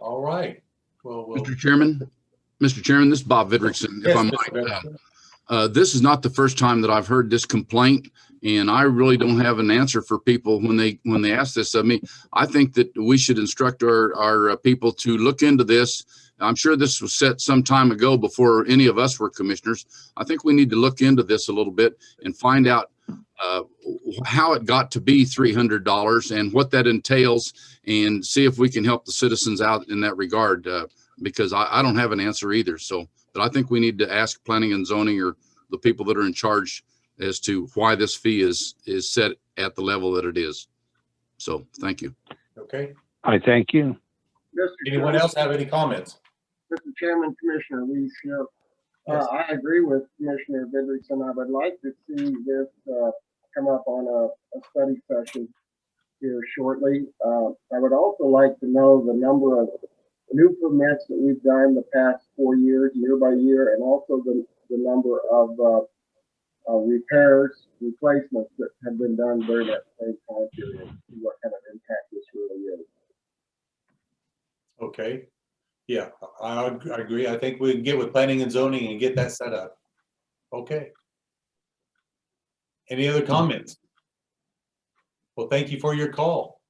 All right. Well, Mr. Chairman, this is Bob Vidrickson. yes, If I Mr. might, Benson. this is not the first time that I've heard this complaint, and I really don't have an answer for people when they ask this of me. I think that we should instruct our people to look into this. I'm sure this was set some time ago before any of us were commissioners. I think we need to look into this a little bit and find out how it got to be $300 and what that entails, and see if we can help the citizens out in that regard, because I don't have an answer either. So, but I think we need to ask planning and zoning or the people that are in charge as to why this fee is set at the level that it is. So thank you. Okay. I thank you. Anyone else have any comments? Mr. Chairman, Commissioner Lee Shipp. I agree with Commissioner Vidrickson. I would like to see this come up on a study session here shortly. I would also like to know the number of new permits that we've done the past 4 years, year by year, and also the number of repairs, replacements that have been done during that same time period, see what kind of impact this really is. Okay. Yeah, I agree. I think we can get with planning and zoning and get that set up. Okay. Any other comments? Well, thank you for your call.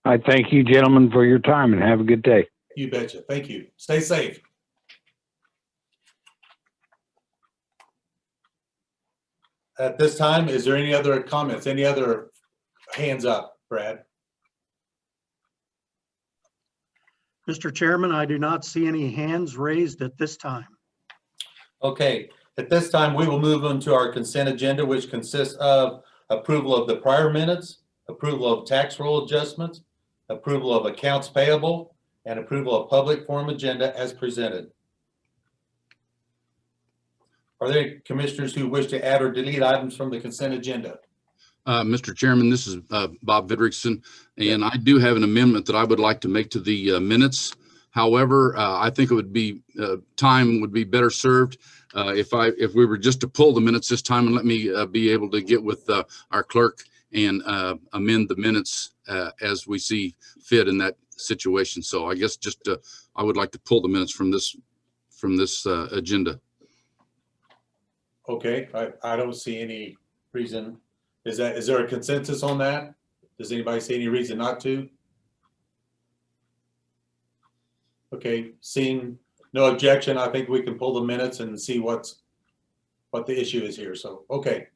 I thank you, gentlemen, for your time, and have a good day. You betcha. Thank you. Stay safe. At this time, is there any other comments? Any other hands up, Brad? Mr. Chairman, I do not see any hands raised at this time. Okay, at this time, we will move on to our consent agenda, which consists of approval of the prior minutes, approval of tax roll adjustments, approval of accounts payable, and approval of public forum agenda as presented. Are there any commissioners who wish to add or delete items from the consent agenda? Mr. Chairman, this is Bob Vidrickson, and I do have an amendment that I would like to make to the minutes. However, I think it would be time would be better served if we were just to pull the minutes this time and let me be able to get with our clerk and amend the minutes as we see fit in that situation. So I guess just I would like to pull the minutes from this agenda. Okay, I don't see any reason. Is there a consensus on that? Does anybody see any reason not to? Okay, seeing no objection, I think we can pull the minutes and see what the issue is here. So, okay,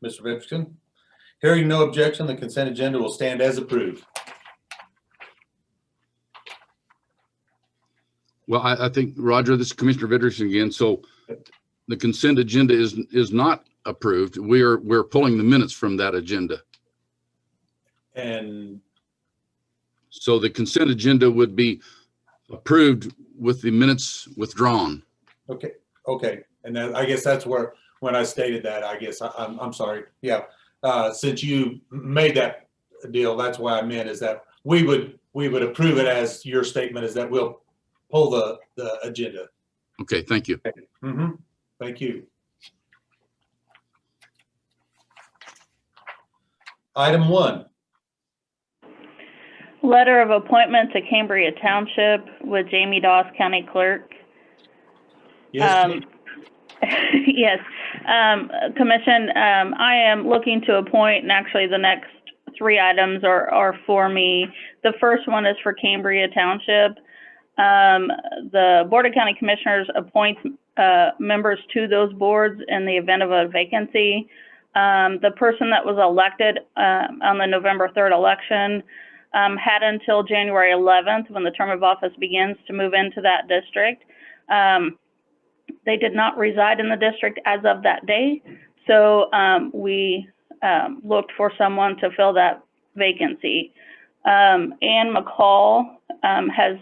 Mr. Vidrickson, hearing no objection, the consent agenda will stand as approved. Well, I think, Roger, this is Commissioner Vidrickson again. So the consent agenda is not approved. We're pulling the minutes from that agenda. And so the consent agenda would be approved with the minutes withdrawn. okay, and then I guess that's where when I stated that, I guess I'm sorry. Yeah, since you made that deal, that's why I meant is that we would approve it as your statement is that we'll pull the agenda. Okay, thank you. Mm-hmm. Thank you. Item 1. Letter of appointment to Cambria Township with Jamie Doss, County Clerk. Yes. Yes. Commission, I am looking to appoint, and actually the next 3 items are for me. The first one is for Cambria Township. The Board of County Commissioners appoints members to those boards in the event of a vacancy. The person that was elected on the November 3rd election had until January 11th, when the term of office begins, to move into that district. They did not reside in the district as of that day, so we looked for someone to fill that vacancy. Ann McCall has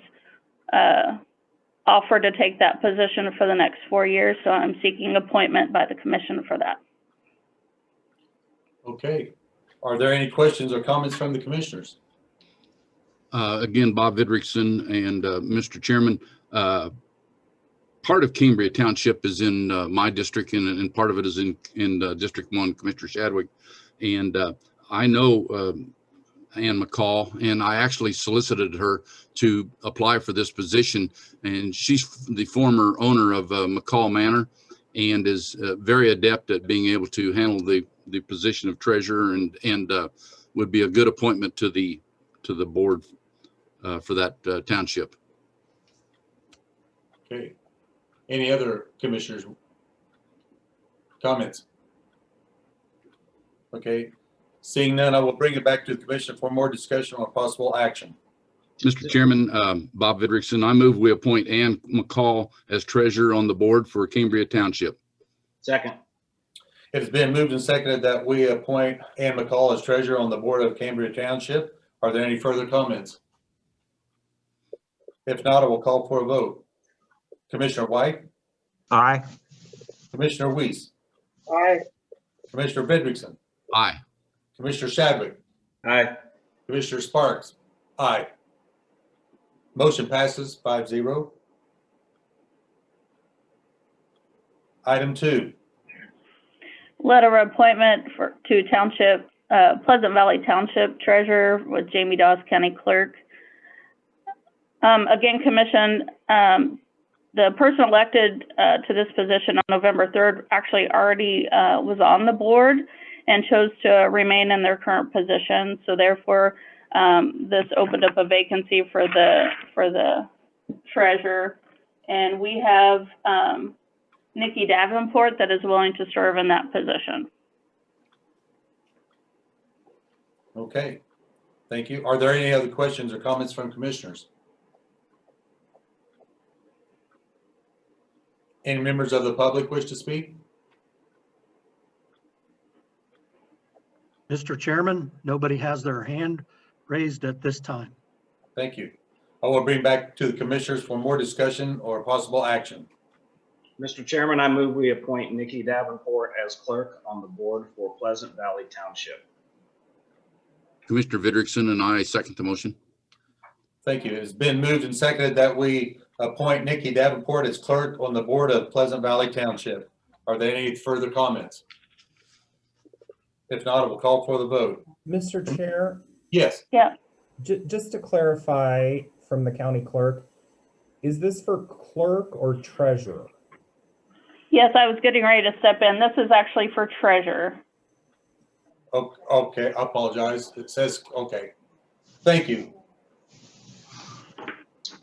offered to take that position for the next 4 years, so I'm seeking appointment by the commission for that. Okay. Are there any questions or comments from the commissioners? Again, Bob Vidrickson and Mr. Chairman, part of Cambria Township is in my district, and part of it is in District 1, Commissioner Shadwick. And I know Ann McCall, and I actually solicited her to apply for this position. And she's the former owner of McCall Manor and is very adept at being able to handle the position of treasurer, and would be a good appointment to the board for that township. Okay. Any other commissioners? Comments? Okay. Seeing none, I will bring it back to the commission for more discussion on possible action. Mr. Chairman, Bob Vidrickson, I move we appoint Ann McCall as treasurer on the board for Cambria Township. Second. It has been moved and seconded that we appoint Ann McCall as treasurer on the board of Cambria Township. Are there any further comments? If not, I will call for a vote. Commissioner White? Aye. Commissioner Weiss? Aye. Commissioner Vidrickson? Aye. Commissioner Shadwick? Aye. Commissioner Sparks? Aye. Motion passes 5-0. Item 2. Letter of appointment to Township, Pleasant Valley Township Treasurer with Jamie Dawes, County Clerk. Again, Commission, the person elected to this position on November 3rd actually already was on the board and chose to remain in their current position. So therefore, this opened up a vacancy for the treasurer. And we have Nikki Davenport that is willing to serve in that position. Okay. Thank you. Are there any other questions or comments from commissioners? Any members of the public wish to speak? Mr. Chairman, nobody has their hand raised at this time. Thank you. I will bring back to the commissioners for more discussion or possible action. Mr. Chairman, I move we appoint Nikki Davenport as clerk on the board for Pleasant Valley Township. Commissioner Vidrickson and I second the motion. Thank you. It's been moved and seconded that we appoint Nikki Davenport as clerk on the board of Pleasant Valley Township. Are there any further comments? If not, I will call for the vote. Mr. Chair, Yes. Yeah. just to clarify from the county clerk, is this for clerk or treasurer? Yes, I was getting ready to step in. This is actually for treasurer. Okay, I apologize. It says, okay. Thank you.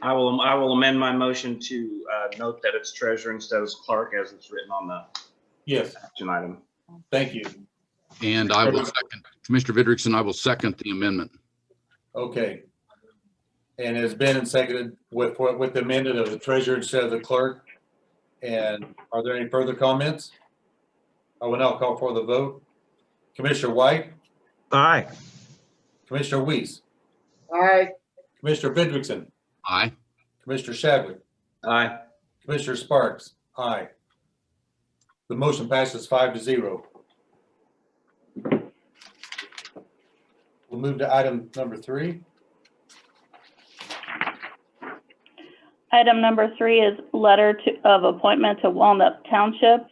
I will amend my motion to note that it's treasurer instead of clerk as it's written on the Yes, action item. thank you. And I will second, Commissioner Vidrickson, I will second the amendment. Okay. And it's been seconded with the amendment of the treasurer instead of the clerk. And are there any further comments? I will now call for the vote. Commissioner White? Aye. Commissioner Weiss? Aye. Commissioner Vidrickson? Aye. Commissioner Shadwick? Aye. Commissioner Sparks? Aye. The motion passes 5-0. We'll move to item number 3. Item number 3 is letter of appointment to Walnut Township.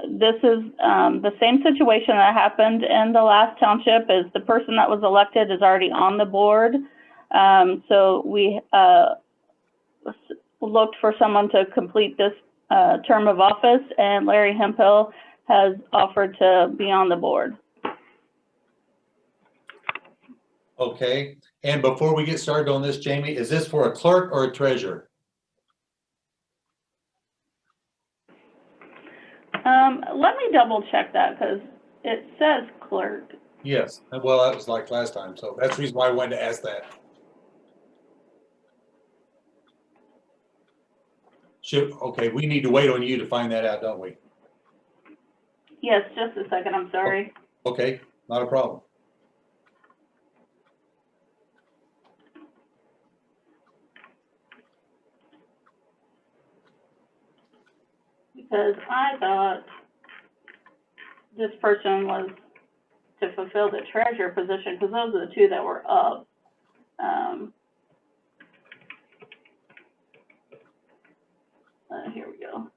This is the same situation that happened in the last township. Is the person that was elected is already on the board. So we looked for someone to complete this term of office, and Larry Hemphill has offered to be on the board. Okay, and before we get started on this, Jamie, is this for a clerk or a treasurer? Let me double check that because it says clerk. Yes, well, that was like last time, so that's the reason why I wanted to ask that. Okay, we need to wait on you to find that out, don't we? Yes, just a second, I'm sorry. Okay, not a problem. Because I thought this person was to fulfill the treasurer position, because those are the two that were up. Here we go.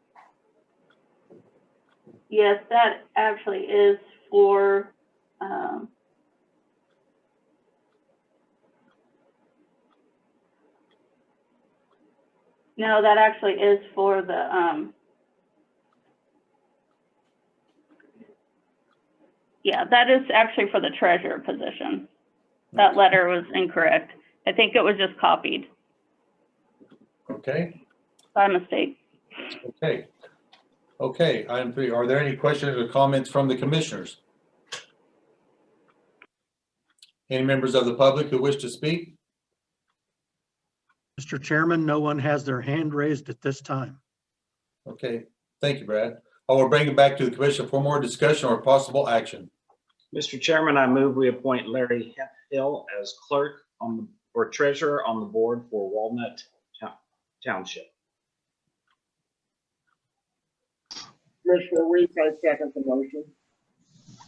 Yes, that actually is for No, that actually is for the, yeah, that is actually for the treasurer position. That letter was incorrect. I think it was just copied Okay, by mistake. okay. Okay, item 3, are there any questions or comments from the commissioners? Any members of the public who wish to speak? Mr. Chairman, no one has their hand raised at this time. Okay, thank you, Brad. I will bring it back to the commission for more discussion or possible action. Mr. Chairman, I move we appoint Larry Hill as clerk or treasurer on the board for Walnut Township. Commissioner Weeks, I second the motion.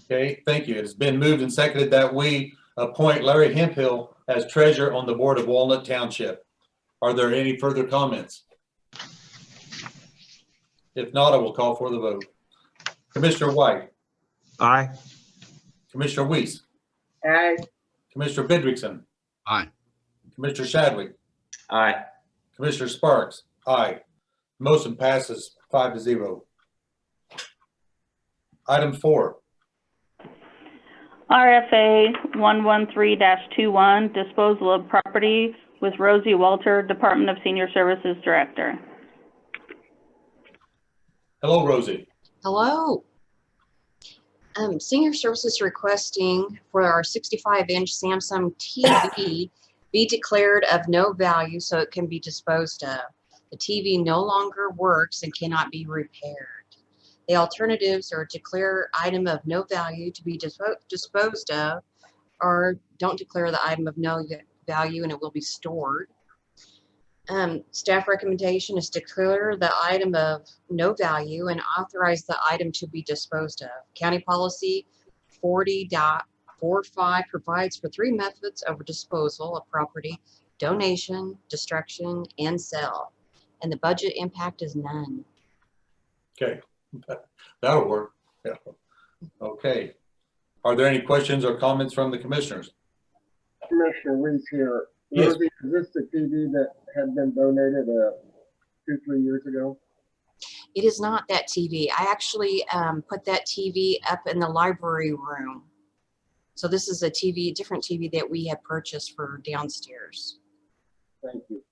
Okay, thank you. It's been moved and seconded that we appoint Larry Hemphill as treasurer on the board of Walnut Township. Are there any further comments? If not, I will call for the vote. Commissioner White, Aye. Commissioner Weiss, Aye. Commissioner Vidrickson, Aye. Commissioner Shadwick, Aye. Commissioner Sparks, aye. Motion passes 5-0. Item 4, RFA 113-21, disposal of property with Rosie Walter, Department of Senior Services Director. hello, Rosie. Hello. Senior Services requesting for our 65-inch Samsung TV be declared of no value so it can be disposed of. The TV no longer works and cannot be repaired. The alternatives are declare item of no value to be disposed of, or don't declare the item of no value and it will be stored. Staff recommendation is declare the item of no value and authorize the item to be disposed of. County policy 40.45 provides for 3 methods of disposal of property: donation, destruction, and sale. And the budget impact is none. Okay, that'll work. Yeah. Okay. Are there any questions or comments from the commissioners? Commissioner Weeks here. Yes. Rosie, is this the TV that had been donated 2-3 years ago? It is not that TV. I actually put that TV up in the library room. So this is a TV, different TV that we had purchased for downstairs. Thank you.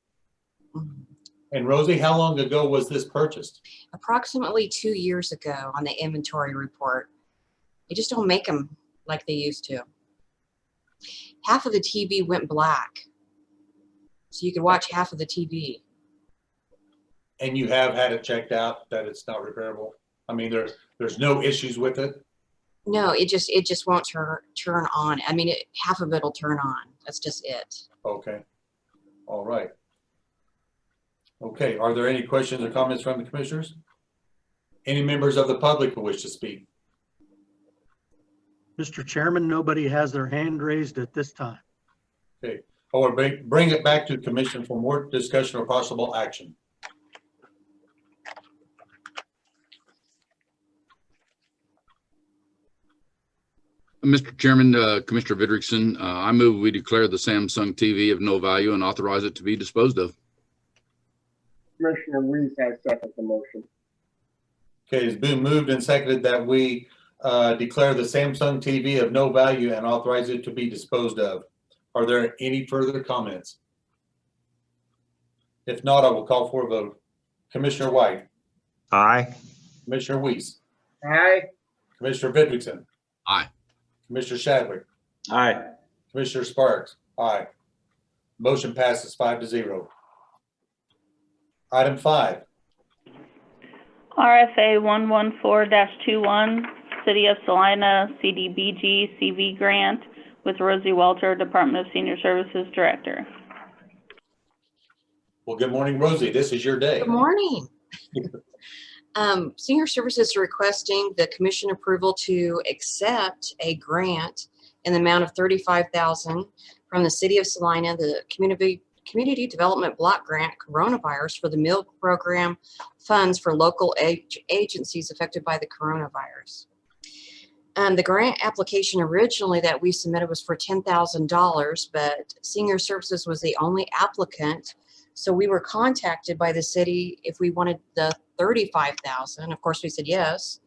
Mhm. And Rosie, how long ago was this purchased? Approximately 2 years ago on the inventory report. They just don't make them like they used to. Half of the TV went black. So you could watch half of the TV. And you have had it checked out that it's not repairable? I mean, there's no issues with it? No, it just won't turn on. I mean, half of it'll turn on. That's just it. Okay. All right. Okay, are there any questions or comments from the commissioners? Any members of the public who wish to speak? Mr. Chairman, nobody has their hand raised at this time. Okay, I will bring it back to the commission for more discussion or possible action. Mr. Chairman, Commissioner Vidrickson, I move we declare the Samsung TV of no value and authorize it to be disposed of. Commissioner Weeks, I second the motion. Okay, it's been moved and seconded that we declare the Samsung TV of no value and authorize it to be disposed of. Are there any further comments? If not, I will call for a vote. Commissioner White, Aye. Commissioner Weiss, Aye. Commissioner Vidrickson. Aye. Commissioner Shadwick, Aye. Commissioner Sparks, aye. Motion passes 5-0. Item 5, RFA 114-21, City of Salina CDBG CV grant with Rosie Walter, Department of Senior Services Director. well, good morning, Rosie. This is your day. Good morning. Senior Services requesting the commission approval to accept a grant in the amount of $35,000 from the City of Salina, the Community Development Block Grant Coronavirus for the meal program funds for local agencies affected by the coronavirus. The grant application originally that we submitted was for $10,000, but Senior Services was the only applicant So we were contacted by the city if we wanted the 35,000. Of course, we said yes.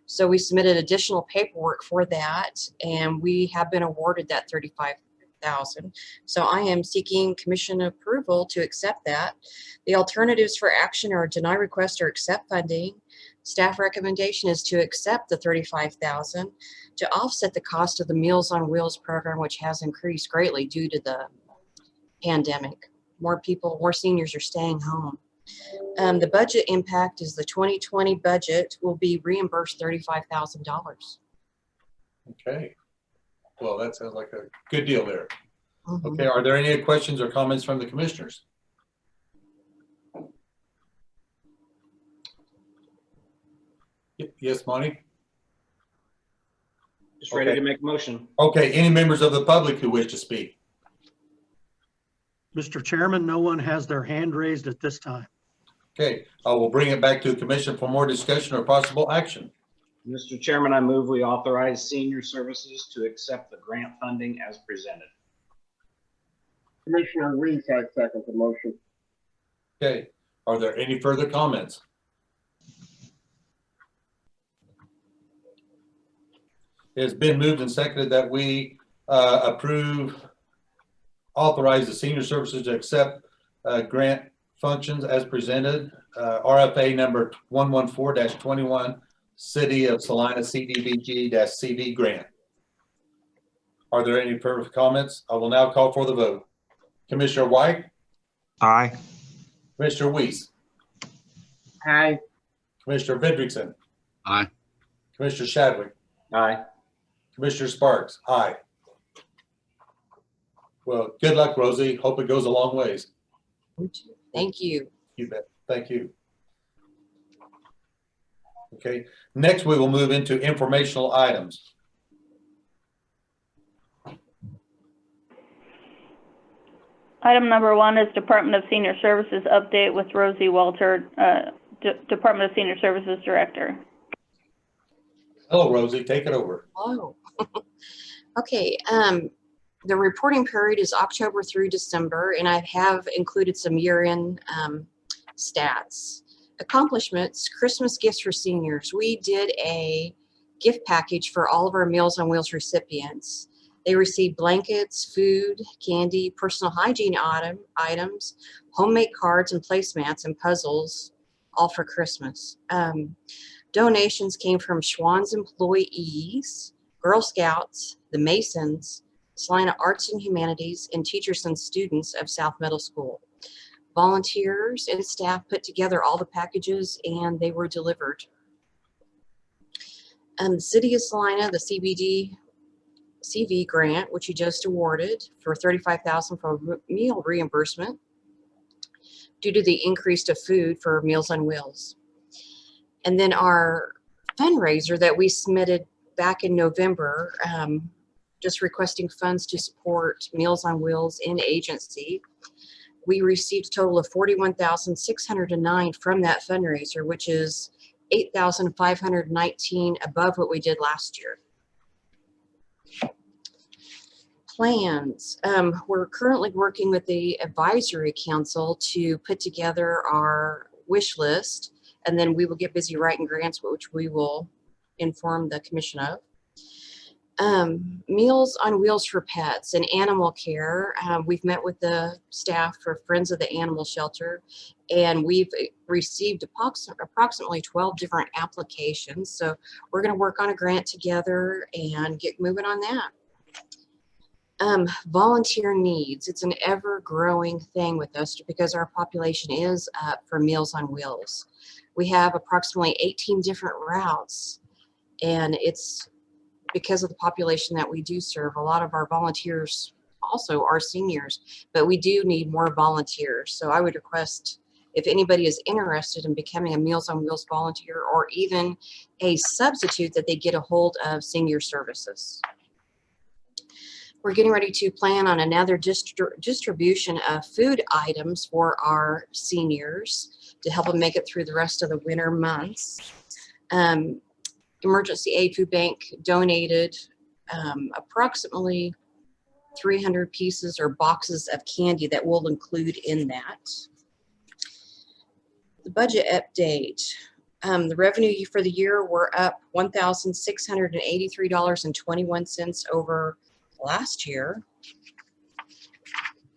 So we submitted additional paperwork for that, and we have been awarded that 35,000. So I am seeking commission approval to accept that. The alternatives for action are deny request or accept funding. Staff recommendation is to accept the 35,000 to offset the cost of the Meals on Wheels program, which has increased greatly due to the pandemic. More seniors are staying home. The budget impact is the 2020 budget will be reimbursed $35,000. Okay. Well, that sounds like a good deal there. Mhm. Okay, are there any questions or comments from the commissioners? Yes, Monty? Just ready Okay. to make a motion. Okay, any members of the public who wish to speak? Mr. Chairman, no one has their hand raised at this time. Okay, I will bring it back to the commission for more discussion or possible action. Mr. Chairman, I move we authorize senior services to accept the grant funding as presented. Commissioner Reese, I second the motion. Okay, are there any further comments? It's been moved and seconded that we authorize the senior services to accept grant functions as presented, RFA number 114-21, City of Salina CDBG-CV grant. Are there any further comments? I will now call for the vote. Commissioner White? Aye. Commissioner Weiss? Aye. Commissioner Vidrickson? Aye. Commissioner Shadwick? Aye. Commissioner Sparks? Aye. Well, good luck, Rosie. Hope it goes a long ways. Thank you. You bet. Thank you. Okay, next we will move into informational items. Item number 1 is Department of Senior Services update with Rosie Walter, Department of Senior Services Director. Hello, Rosie, take it over. Hello. Okay, the reporting period is October through December, and I have included some year-end stats. Accomplishments, Christmas gifts for seniors. We did a gift package for all of our Meals on Wheels recipients. They received blankets, food, candy, personal hygiene items, homemade cards and placemats and puzzles, all for Christmas. Donations came from Schwann's employees, Girl Scouts, the Masons, Salina Arts and Humanities, and teachers and students of South Middle School. Volunteers and staff put together all the packages and they were delivered. The City of Salina, the CV grant, which you just awarded for $35,000 for meal reimbursement due to the increase of food for Meals on Wheels. And then our fundraiser that we submitted back in November, just requesting funds to support Meals on Wheels in agency. We received a total of $41,609 from that fundraiser, which is $8,519 above what we did last year. Plans. We're currently working with the advisory council to put together our wish list, and then we will get busy writing grants, which we will inform the commission of. Meals on Wheels for pets and animal care. We've met with the staff for Friends of the Animal Shelter, and we've received approximately 12 different applications. So we're going to work on a grant together and get moving on that. Volunteer needs. It's an ever-growing thing with us because our population is up for Meals on Wheels. We have approximately 18 different routes, and it's because of the population that we do serve. A lot of our volunteers also are seniors, but we do need more volunteers. So I would request if anybody is interested in becoming a Meals on Wheels volunteer or even a substitute, that they get a hold of senior services. We're getting ready to plan on another distribution of food items for our seniors to help them make it through the rest of the winter months. Emergency Aid Food Bank donated approximately 300 pieces or boxes of candy that we'll include in that. The budget update. The revenue for the year were up $1,683.21 over last year,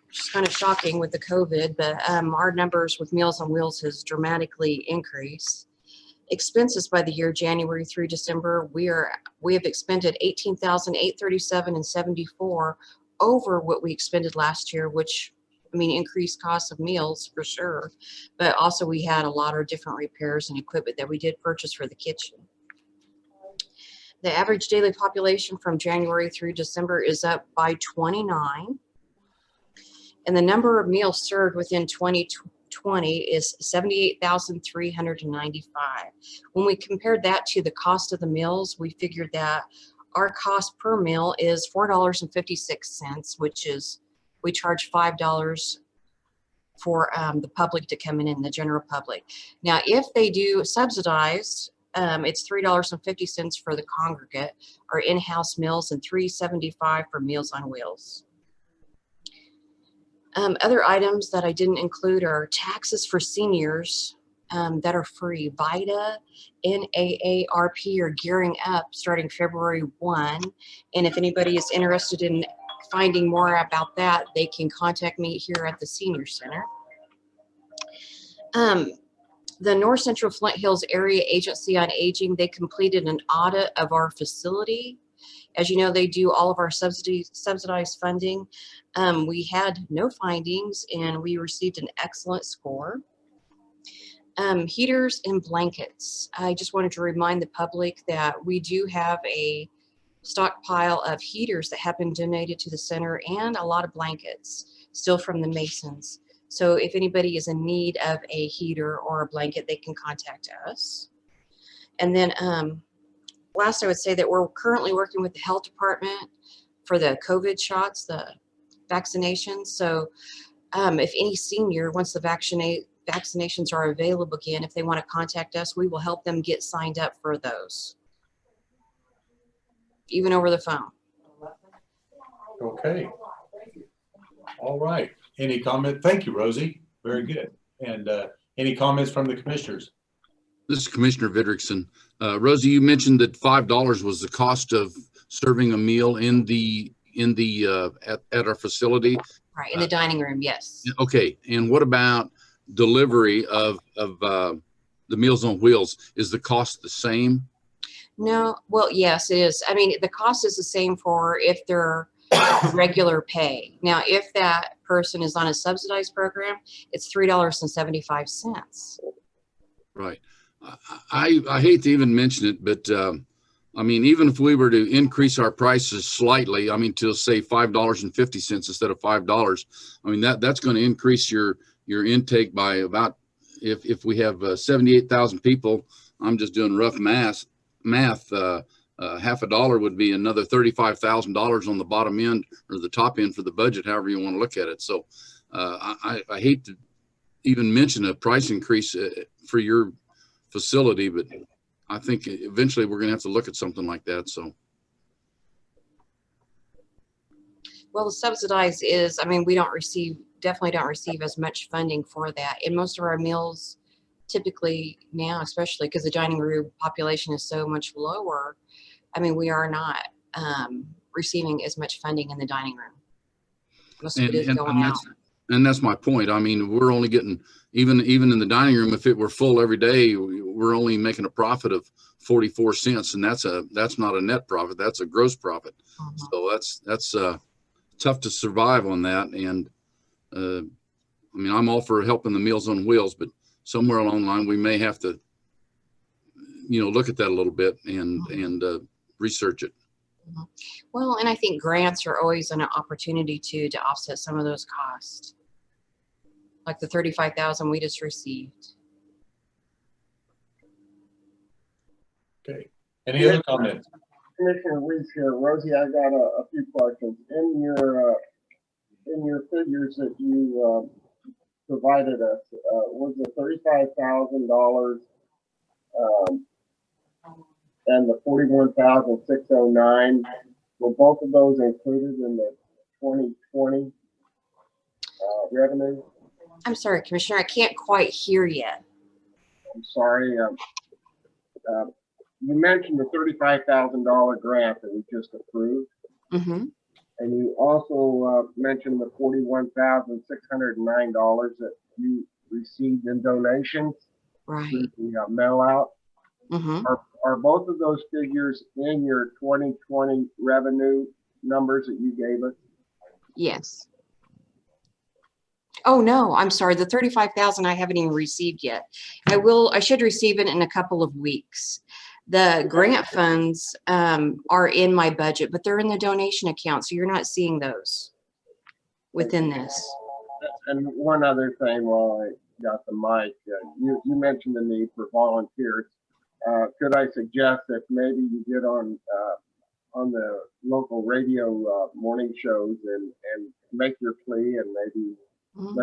which is kind of shocking with the COVID, but our numbers with Meals on Wheels has dramatically increased. Expenses by the year January through December, we have expended $18,837.74 over what we expended last year, which increased costs of meals for sure, but also we had a lot of different repairs and equipment that we did purchase for the kitchen. The average daily population from January through December is up by 29, and the number of meals served within 2020 is 78,395. When we compared that to the cost of the meals, we figured that our cost per meal is $4.56, which is we charge $5 for the public to come in the general public. Now, if they do subsidized, it's $3.50 for the congregate or in-house meals and $3.75 for Meals on Wheels. Other items that I didn't include are taxes for seniors that are free. VITA and AARP are gearing up starting February 1. And if anybody is interested in finding more about that, they can contact me here at the Senior Center. The North Central Flint Hills Area Agency on Aging, they completed an audit of our facility. As you know, they do all of our subsidized funding. We had no findings and we received an excellent score. Heaters and blankets. I just wanted to remind the public that we do have a stockpile of heaters that have been donated to the center and a lot of blankets still from the Masons. So if anybody is in need of a heater or a blanket, they can contact us. And then last, I would say that we're currently working with the health department for the COVID shots, the vaccinations. So if any senior, once the vaccinations are available again, if they want to contact us, we will help them get signed up for those, even over the phone. Okay. All right. Any comment? Thank you, Rosie. Very good. And any comments from the commissioners? This is Commissioner Vidrickson. Rosie, you mentioned that $5 was the cost of serving a meal at our facility. Right, in the dining room, yes. Okay, and what about delivery of the Meals on Wheels? Is the cost the same? No, well, yes, it is. The cost is the same for if they're regular pay. Now, if that person is on a subsidized program, it's $3.75. Right. I hate to even mention it, but even if we were to increase our prices slightly, to say $5.50 instead of $5, that's going to increase your intake by about, if we have 78,000 people, I'm just doing rough math, half a dollar would be another $35,000 on the bottom end or the top end for the budget, however you want to look at it. So I hate to even mention a price increase for your facility, but I think eventually we're going to have to look at something like that. So, well, the subsidized is, we definitely don't receive as much funding for that. In most of our meals, typically now, especially because the dining room population is so much lower, we are not receiving as much funding in the dining room. Most of it is going out. And that's my point. We're only getting, even in the dining room, if it were full every day, we're only making a profit of 44 cents. And that's not a net profit. That's a gross profit. So that's tough to survive on that. And I'm all for helping the Meals on Wheels, but somewhere along the line, we may have to, look at that a little bit and research it. Well, and I think grants are always an opportunity to offset some of those costs, like the $35,000 we just received. Okay. Any other comments? Commissioner Reese here. Rosie, I got a few questions. In your figures that you provided us, was the $35,000 and the $41,609, were both of those included in the 2020 revenue? I'm sorry, Commissioner, I can't quite hear you. I'm sorry. You mentioned the $35,000 grant that we just approved, Mm-hmm. and you also mentioned the $41,609 that you received in donations Right. through the mail out. Mm-hmm. Are both of those figures in your 2020 revenue numbers that you gave us? Yes. Oh, no, I'm sorry. The 35,000 I haven't even received yet. I should receive it in a couple of weeks. The grant funds are in my budget, but they're in the donation account, so you're not seeing those within this. And one other thing while I got the mic, you mentioned the need for volunteers. Could I suggest that maybe you get on the local radio morning shows and make your plea and maybe Mhm.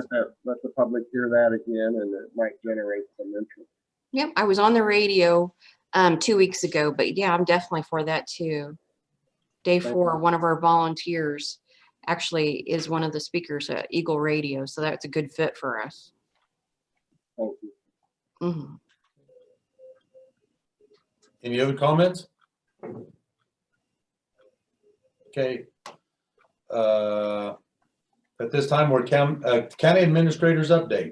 let the public hear that again, and it might generate some interest. Yep, I was on the radio 2 weeks ago, but yeah, I'm definitely for that too. Day Thank 4, you. one of our volunteers actually is one of the speakers at Eagle Radio, so that's a good fit for us. Thank you. Mhm. Any other comments? Okay. At this time, we're county administrators update.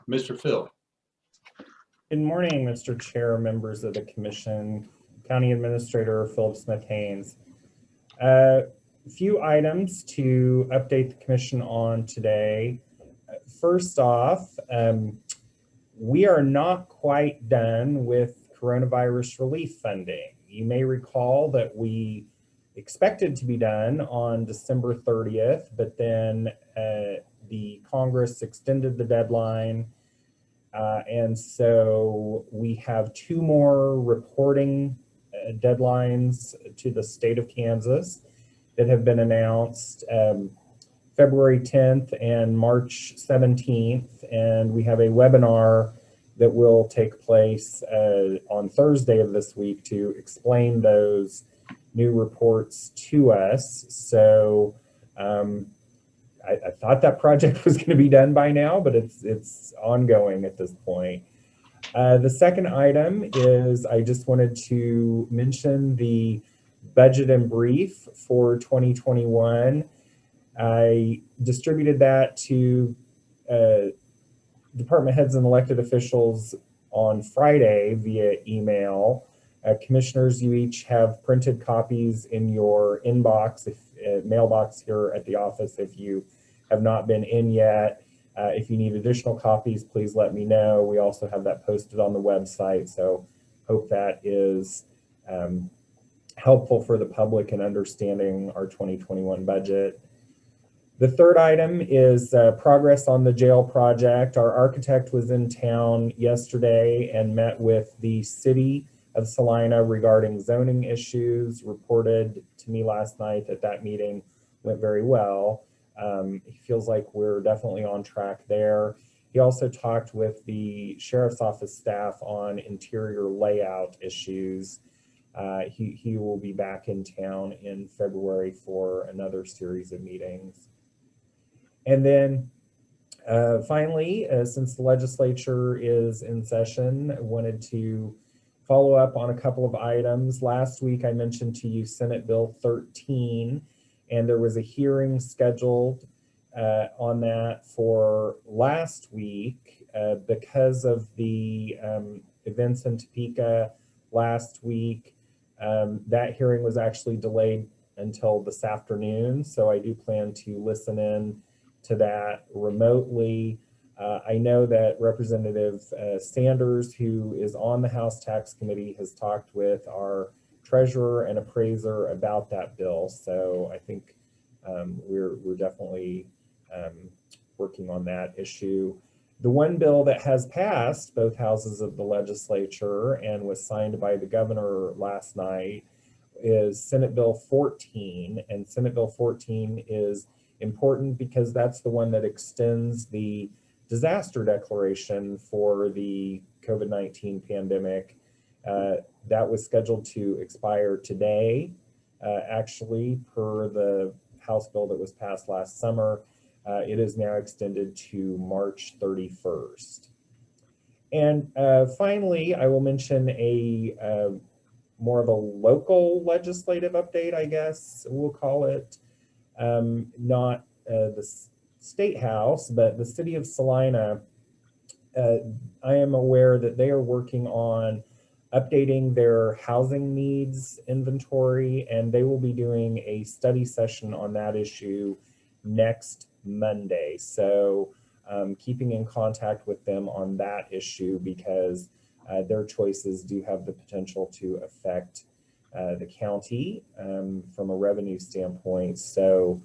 Mr. Phil. Good morning, Mr. Chair, members of the commission, County Administrator Philip Smith Haynes. A few items to update the commission on today. First off, we are not quite done with coronavirus relief funding. You may recall that we expected to be done on December 30th, but then the Congress extended the deadline. And so we have 2 more reporting deadlines to the state of Kansas that have been announced, February 10th and March 17th. And we have a webinar that will take place on Thursday of this week to explain those new reports to us. So I thought that project was going to be done by now, but it's ongoing at this point. The second item is I just wanted to mention the budget and brief for 2021. I distributed that to department heads and elected officials on Friday via email. Commissioners, you each have printed copies in your inbox, mailbox here at the office if you have not been in yet. If you need additional copies, please let me know. We also have that posted on the website, so hope that is helpful for the public in understanding our 2021 budget. The third item is progress on the jail project. Our architect was in town yesterday and met with the city of Salina regarding zoning issues, reported to me last night that that meeting went very well. He feels like we're definitely on track there. He also talked with the sheriff's office staff on interior layout issues. He will be back in town in February for another series of meetings. And then finally, since the legislature is in session, I wanted to follow up on a couple of items. Last week, I mentioned to you Senate Bill 13, and there was a hearing scheduled on that for last week because of the events in Topeka last week. That hearing was actually delayed until this afternoon, so I do plan to listen in to that remotely. I know that Representative Sanders, who is on the House Tax Committee, has talked with our treasurer and appraiser about that bill. So I think we're definitely working on that issue. The one bill that has passed both houses of the legislature and was signed by the governor last night is Senate Bill 14. And Senate Bill 14 is important because that's the one that extends the disaster declaration for the COVID-19 pandemic. That was scheduled to expire today, actually, per the House bill that was passed last summer. It is now extended to March 31st. And finally, I will mention a more of a local legislative update, I guess we'll call it. Not the State House, but the city of Salina. I am aware that they are working on updating their housing needs inventory, and they will be doing a study session on that issue next Monday. So keeping in contact with them on that issue, because their choices do have the potential to affect the county from a revenue standpoint. So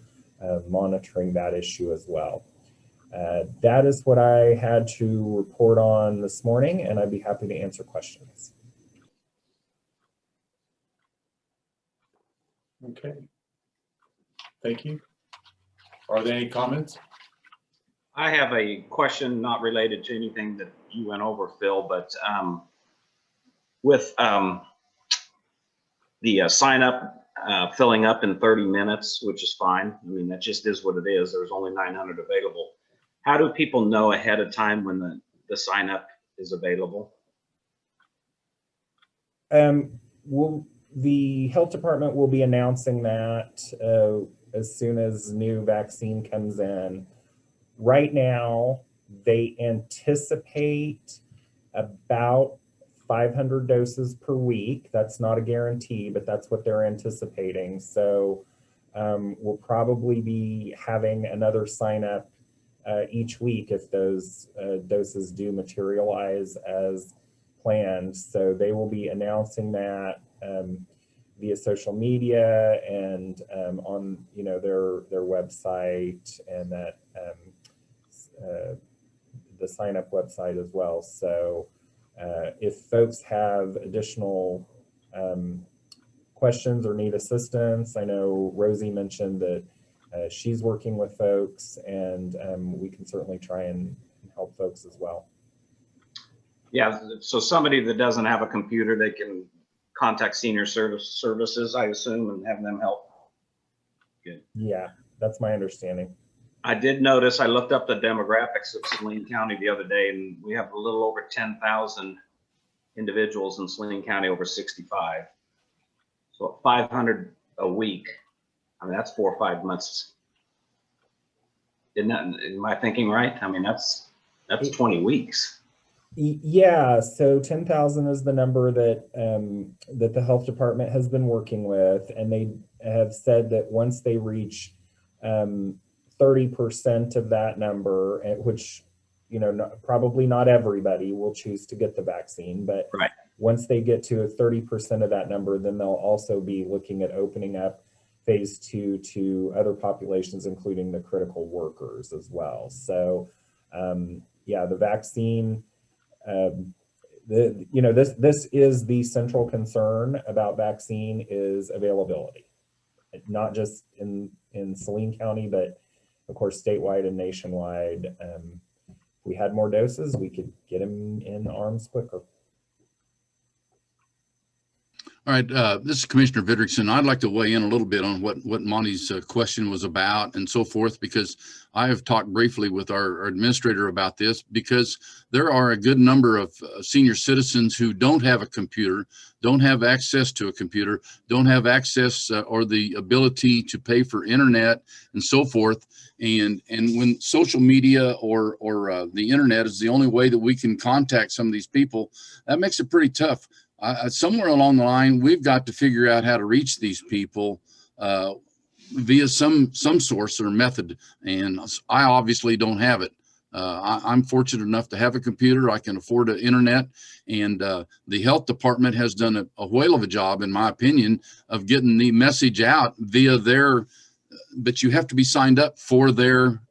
monitoring that issue as well. That is what I had to report on this morning, and I'd be happy to answer questions. Okay. Thank you. Are there any comments? I have a question not related to anything that you went over, Phil, but with the sign up filling up in 30 minutes, which is fine. I mean, that just is what it is. There's only 900 available. How do people know ahead of time when the sign up is available? The health department will be announcing that as soon as new vaccine comes in. Right now, they anticipate about 500 doses per week. That's not a guarantee, but that's what they're anticipating. So we'll probably be having another sign up each week if those doses do materialize as planned. So they will be announcing that via social media and on their website, and that the sign up website as well. So if folks have additional questions or need assistance, I know Rosie mentioned that she's working with folks, and we can certainly try and help folks as well. Yeah, so somebody that doesn't have a computer, they can contact senior services, I assume, and have them help. Good. Yeah, that's my understanding. I did notice, I looked up the demographics of Saline County the other day, and we have a little over 10,000 individuals in Saline County over 65. So 500 a week, I mean, that's 4 or 5 months. Am I thinking right? I mean, that's 20 weeks. Yeah, so 10,000 is the number that that the health department has been working with, and they have said that once they reach 30% of that number, which probably not everybody will choose to get the vaccine, but right. Once they get to 30% of that number, then they'll also be looking at opening up phase 2 to other populations, including the critical workers as well. So yeah, the vaccine. This is the central concern about vaccine is availability, not just in Saline County, but of course statewide and nationwide. If we had more doses, we could get them in arms quicker. All right, this is Commissioner Vidrickson. I'd like to weigh in a little bit on what Monty's question was about and so forth, because I have talked briefly with our administrator about this, because there are a good number of senior citizens who don't have a computer, don't have access to a computer, don't have access or the ability to pay for internet and so forth. And when social media or the internet is the only way that we can contact some of these people, that makes it pretty tough. Somewhere along the line, we've got to figure out how to reach these people via some source or method. And I obviously don't have it. I'm fortunate enough to have a computer. I can afford an internet, and the health department has done a whale of a job, in my opinion, of getting the message out via their, but you have to be signed up for their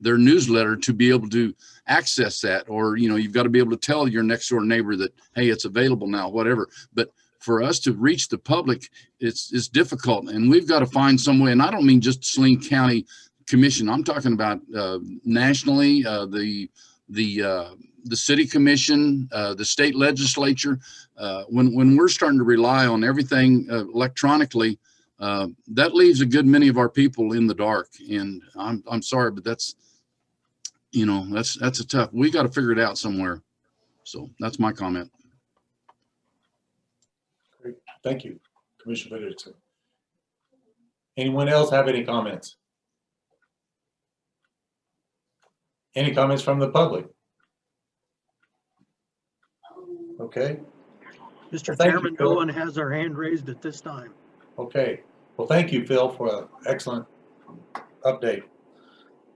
newsletter to be able to access that, or you've got to be able to tell your next door neighbor that, hey, it's available now, whatever. But for us to reach the public, it's difficult, and we've got to find some way. And I don't mean just Saline County Commission. I'm talking about nationally, the city commission, the state legislature. When we're starting to rely on everything electronically, that leaves a good many of our people in the dark. And I'm sorry, but that's a tough. We got to figure it out somewhere. So that's my comment. Great. Thank you, Commissioner Hendrickson. Anyone else have any comments? Any comments from the public? Okay. Mr. Thank you, Chairman, Phil. no one has their hand raised at this time. Okay. Well, thank you, Phil, for an excellent update.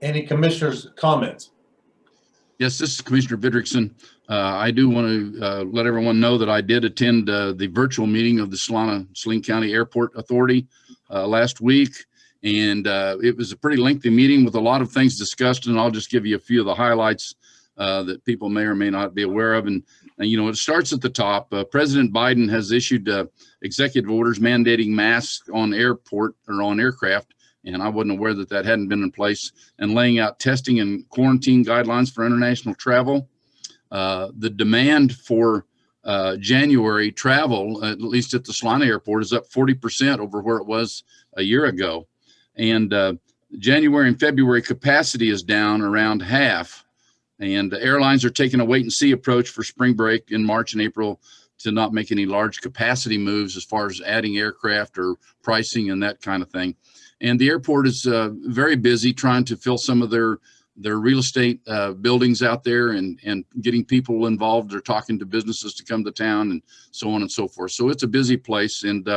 Any commissioners' comments? Yes, this is Commissioner Vidrickson. I do want to let everyone know that I did attend the virtual meeting of the Saline County Airport Authority last week. And it was a pretty lengthy meeting with a lot of things discussed. And I'll just give you a few of the highlights that people may or may not be aware of. And you know, it starts at the top. President Biden has issued executive orders mandating masks on airport or on aircraft. And I wasn't aware that that hadn't been in place, and laying out testing and quarantine guidelines for international travel. The demand for January travel, at least at the Salina airport, is up 40% over where it was a year ago. And January and February capacity is down around half. And the airlines are taking a wait and see approach for spring break in March and April to not make any large capacity moves as far as adding aircraft or pricing and that kind of thing. And the airport is very busy trying to fill some of their real estate buildings out there and getting people involved. They're talking to businesses to come to town and so on and so forth. So it's a busy place. And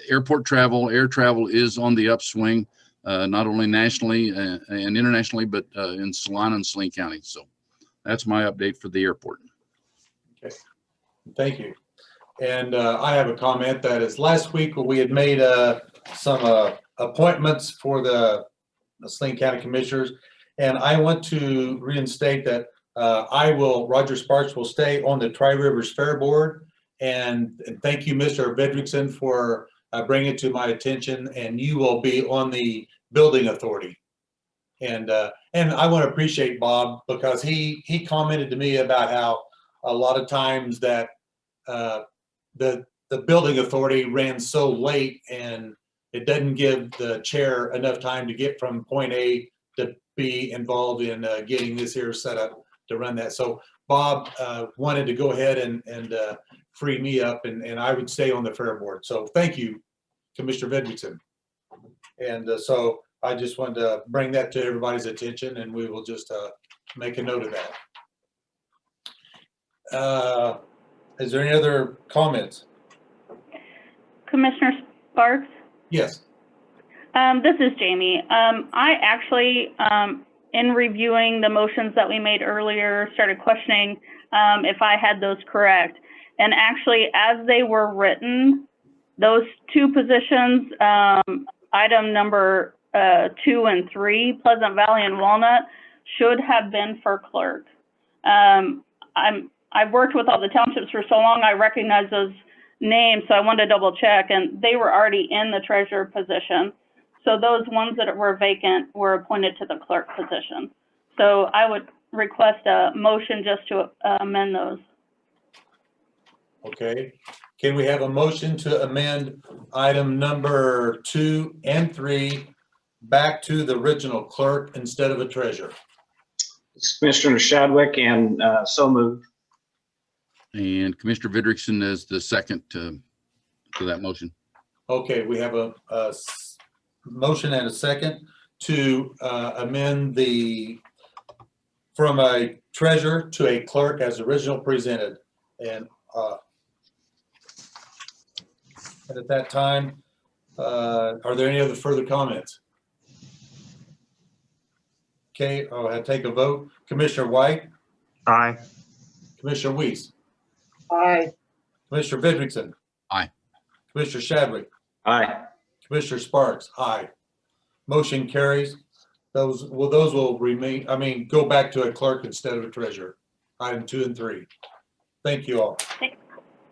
airport travel, air travel is on the upswing, not only nationally and internationally, but in Salina and Saline County. So that's my update for the airport. Okay, thank you. And I have a comment that is last week we had made some appointments for the Saline County Commissioners, and I want to reinstate that Roger Sparks will stay on the Tri-Rivers Fair Board, and thank you, Mr. Vedrickson, for bringing it to my attention, and you will be on the Building Authority. And I want to appreciate Bob, because he commented to me about how a lot of times that the Building Authority ran so late, and it doesn't give the chair enough time to get from point A to be involved in getting this here set up to run that. So Bob wanted to go ahead and free me up, and I would stay on the fair board. So thank you, Commissioner Vedrickson. And so I just wanted to bring that to everybody's attention, and we will just make a note of that. Is there any other comments? Commissioner Sparks? Yes. This is Jamie. I actually, in reviewing the motions that we made earlier, started questioning if I had those correct. And actually, as they were written, those two positions, item number 2 and 3, Pleasant Valley and Walnut, should have been for clerk. I've worked with all the townships for so long, I recognize those names, so I wanted to double check, and they were already in the treasurer position. So those ones that were vacant were appointed to the clerk position. So I would request a motion just to amend those. Okay. Can we have a motion to amend item number 2 and 3 back to the original clerk instead of a treasurer? It's Commissioner Shadwick, and so moved. And Commissioner Vidrickson is the second to that motion. Okay, we have a motion and a second to amend from a treasurer to a clerk as original presented. And at that time, are there any other further comments? Okay, I'll take a vote. Commissioner White? Aye. Commissioner Weiss? Aye. Commissioner Vidrickson? Aye. Commissioner Shadwick? Aye. Commissioner Sparks? Aye. Motion carries. Those will remain, go back to a clerk instead of a treasurer. Item 2 and 3. Thank you all.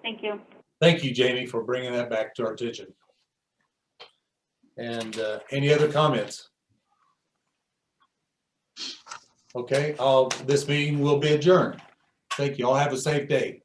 Thank you. Thank you, Jamie, for bringing that back to our attention. And any other comments? Okay, this meeting will be adjourned. Thank you. All have a safe day.